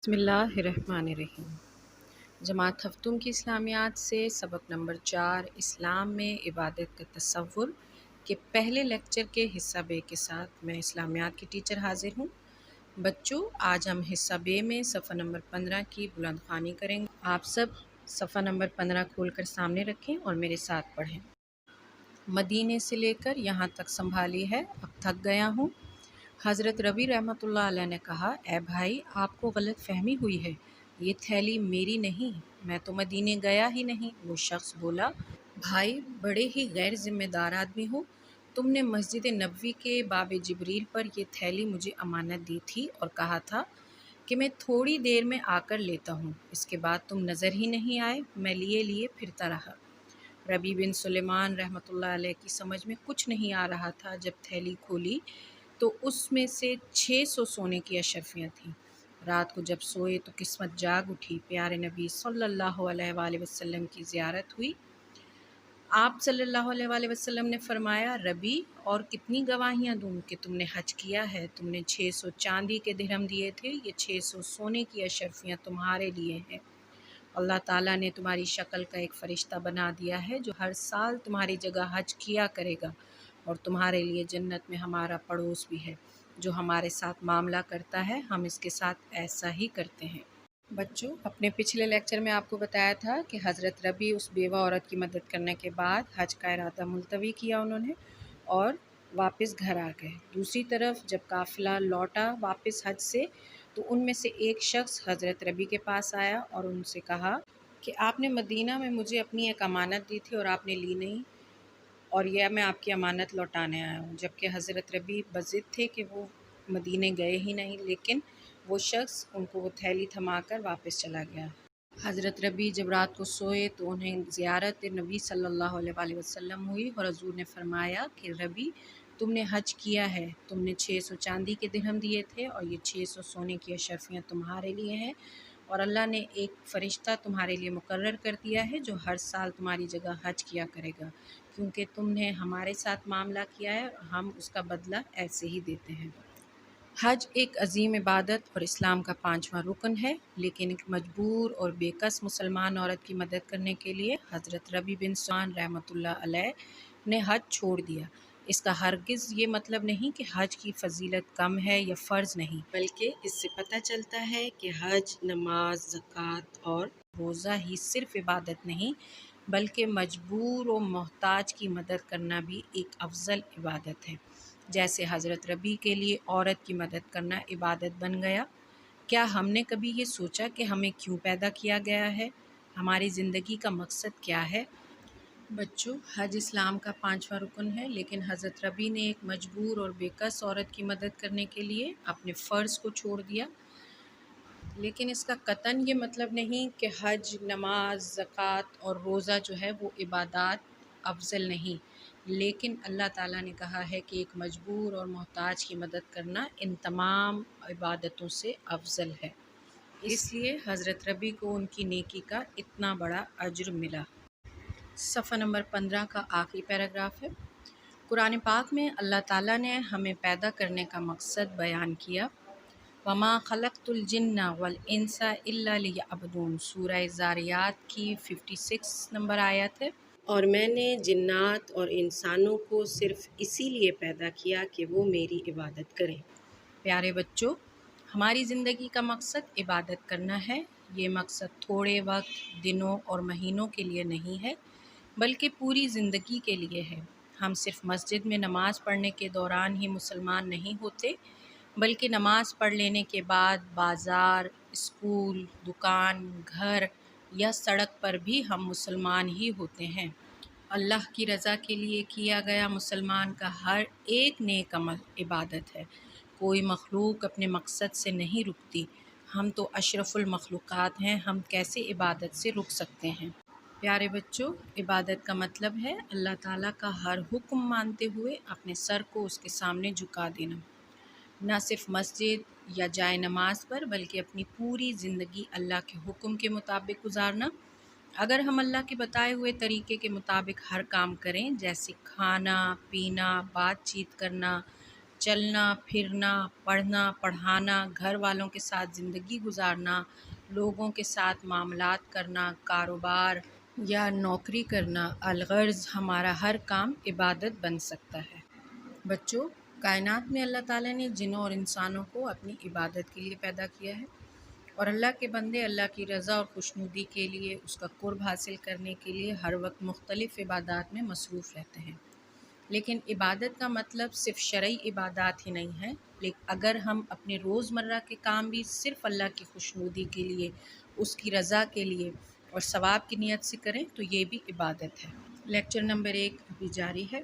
بسم اللہ الرحمن الرحیم۔ جماعت ہفتم کی اسلامیات سے سبق نمبر 4 اسلام میں عبادت کا تصور کے پہلے لیکچر کے حصہ بے کے ساتھ میں اسلامیات کی ٹیچر حاضر ہوں۔ بچوں، آج ہم حصہ بے میں صفحہ نمبر 15 کی بلند خوانی کریں گے۔ آپ سب صفحہ نمبر 15 کھول کر سامنے رکھیں اور میرے ساتھ پڑھیں۔ مدینے سے لے کر یہاں تک سنبھالی ہے، اب تھک گیا ہوں۔ حضرت ربی رحمۃ اللہ علیہ نے کہا، اے بھائی، آپ کو غلط فہمی ہوئی ہے، یہ تھیلی میری نہیں، میں تو مدینے گیا ہی نہیں۔ وہ شخص بولا، بھائی، بڑے ہی غیر ذمہ دار آدمی ہو، تم نے مسجد نبوی کے باب جبریل پر یہ تھیلی مجھے امانت دی تھی اور کہا تھا کہ میں تھوڑی دیر میں آ کر لیتا ہوں، اس کے بعد تم نظر ہی نہیں آئے، میں لیے پھرتا رہا۔ ربی بن سلیمان رحمۃ اللہ علیہ کی سمجھ میں کچھ نہیں آ رہا تھا۔ جب تھیلی کھولی تو اس میں سے 600 سونے کی اشرفیاں تھیں۔ رات کو جب سوئے تو قسمت جاگ اٹھی، پیارے نبی صلی اللہ علیہ وآلہ وسلم کی زیارت ہوئی۔ آپ صلی اللہ علیہ وآلہ وسلم نے فرمایا، ربی، اور کتنی گواہیاں دوں کہ تم نے حج کیا ہے، تم نے 600 چاندی کے درہم دیے تھے، یہ 600 سونے کی اشرفیاں تمہارے لیے ہیں۔ اللہ تعالیٰ نے تمہاری شکل کا ایک فرشتہ بنا دیا ہے جو ہر سال تمہاری جگہ حج کیا کرے گا، اور تمہارے لیے جنت میں ہمارا پڑوس بھی ہے جو ہمارے ساتھ معاملہ کرتا ہے، ہم اس کے ساتھ ایسا ہی کرتے ہیں۔ بچوں، اپنے پچھلے لیکچر میں آپ کو بتایا تھا کہ حضرت ربی اس بیوہ عورت کی مدد کرنے کے بعد حج کا ارادہ ملتوی کیا انہوں نے اور واپس گھر آ گئے۔ دوسری طرف جب قافلہ لوٹا واپس حج سے تو ان میں سے ایک شخص حضرت ربی کے پاس آیا اور ان سے کہا کہ آپ نے مدینہ میں مجھے اپنی ایک امانت دی تھی اور آپ نے لی نہیں، اور یہ میں آپ کی امانت لوٹانے آیا ہوں۔ جبکہ حضرت ربی بضد تھے کہ وہ مدینے گئے ہی نہیں، لیکن وہ شخص ان کو وہ تھیلی تھما کر واپس چلا گیا۔ حضرت ربی جب رات کو سوئے تو انہیں زیارت نبی صلی اللہ علیہ وآلہ وسلم ہوئی اور حضور نے فرمایا کہ ربی، تم نے حج کیا ہے، تم نے 600 چاندی کے درہم دیے تھے اور یہ 600 سونے کی اشرفیاں تمہارے لیے ہیں، اور اللہ نے ایک فرشتہ تمہارے لیے مقرر کر دیا ہے جو ہر سال تمہاری جگہ حج کیا کرے گا، کیونکہ تم نے ہمارے ساتھ معاملہ کیا ہے اور ہم اس کا بدلہ ایسے ہی دیتے ہیں۔ حج ایک عظیم عبادت اور اسلام کا 5واں رکن ہے، لیکن ایک مجبور اور بے کس مسلمان عورت کی مدد کرنے کے لیے حضرت ربی بن سلیمان رحمۃ اللہ علیہ نے حج چھوڑ دیا۔ اس کا ہرگز یہ مطلب نہیں کہ حج کی فضیلت کم ہے یا فرض نہیں، بلکہ اس سے پتہ چلتا ہے کہ حج، نماز، زکوٰۃ اور روزہ ہی صرف عبادت نہیں بلکہ مجبور و محتاج کی مدد کرنا بھی ایک افضل عبادت ہے۔ جیسے حضرت ربی کے لیے عورت کی مدد کرنا عبادت بن گیا۔ کیا ہم نے کبھی یہ سوچا کہ ہمیں کیوں پیدا کیا گیا ہے؟ ہماری زندگی کا مقصد کیا ہے؟ بچوں، حج اسلام کا 5واں رکن ہے، لیکن حضرت ربی نے ایک مجبور اور بے کس عورت کی مدد کرنے کے لیے اپنے فرض کو چھوڑ دیا۔ لیکن اس کا قطعاً یہ مطلب نہیں کہ حج، نماز، زکوٰۃ اور روزہ جو ہے وہ عبادات افضل نہیں، لیکن اللہ تعالیٰ نے کہا ہے کہ ایک مجبور اور محتاج کی مدد کرنا ان تمام عبادتوں سے افضل ہے، اس لیے حضرت ربی کو ان کی نیکی کا اتنا بڑا اجر ملا۔ صفحہ نمبر 15 کا آخری پیراگراف ہے۔ قرآن پاک میں اللہ تعالیٰ نے ہمیں پیدا کرنے کا مقصد بیان کیا۔ وَمَا خَلَقْتُ الْجِنَّ وَالْإِنسَ إِلَّا لِيَعْبُدُونَ، سورہ زاریات کی 56 نمبر آیت ہے۔ اور میں نے جنات اور انسانوں کو صرف اسی لیے پیدا کیا کہ وہ میری عبادت کریں۔ پیارے بچوں، ہماری زندگی کا مقصد عبادت کرنا ہے۔ یہ مقصد تھوڑے وقت، دنوں اور مہینوں کے لیے نہیں ہے بلکہ پوری زندگی کے لیے ہے۔ ہم صرف مسجد میں نماز پڑھنے کے دوران ہی مسلمان نہیں ہوتے بلکہ نماز پڑھ لینے کے بعد بازار، اسکول، دکان، گھر یا سڑک پر بھی ہم مسلمان ہی ہوتے ہیں۔ اللہ کی رضا کے لیے کیا گیا مسلمان کا ہر ایک نیک عمل عبادت ہے۔ کوئی مخلوق اپنے مقصد سے نہیں رکتی۔ ہم تو اشرف المخلوقات ہیں، ہم کیسے عبادت سے رک سکتے ہیں؟ پیارے بچوں، عبادت کا مطلب ہے اللہ تعالیٰ کا ہر حکم مانتے ہوئے اپنے سر کو اس کے سامنے جھکا دینا، نہ صرف مسجد یا جائے نماز پر بلکہ اپنی پوری زندگی اللہ کے حکم کے مطابق گزارنا۔ اگر ہم اللہ کے بتائے ہوئے طریقے کے مطابق ہر کام کریں، جیسے کھانا، پینا، بات چیت کرنا، چلنا پھرنا، پڑھنا پڑھانا، گھر والوں کے ساتھ زندگی گزارنا، لوگوں کے ساتھ معاملات کرنا، کاروبار یا نوکری کرنا، الغرض ہمارا ہر کام عبادت بن سکتا ہے۔ بچوں، کائنات میں اللہ تعالیٰ نے جنوں اور انسانوں کو اپنی عبادت کے لیے پیدا کیا ہے، اور اللہ کے بندے اللہ کی رضا اور خوشنودی کے لیے، اس کا قرب حاصل کرنے کے لیے ہر وقت مختلف عبادات میں مصروف رہتے ہیں۔ لیکن عبادت کا مطلب صرف شرعی عبادات ہی نہیں ہے، لیکن اگر ہم اپنے روزمرہ کے کام بھی صرف اللہ کی خوشنودی کے لیے، اس کی رضا کے لیے اور ثواب کی نیت سے کریں تو یہ بھی عبادت ہے۔ لیکچر نمبر 1 ابھی جاری ہے۔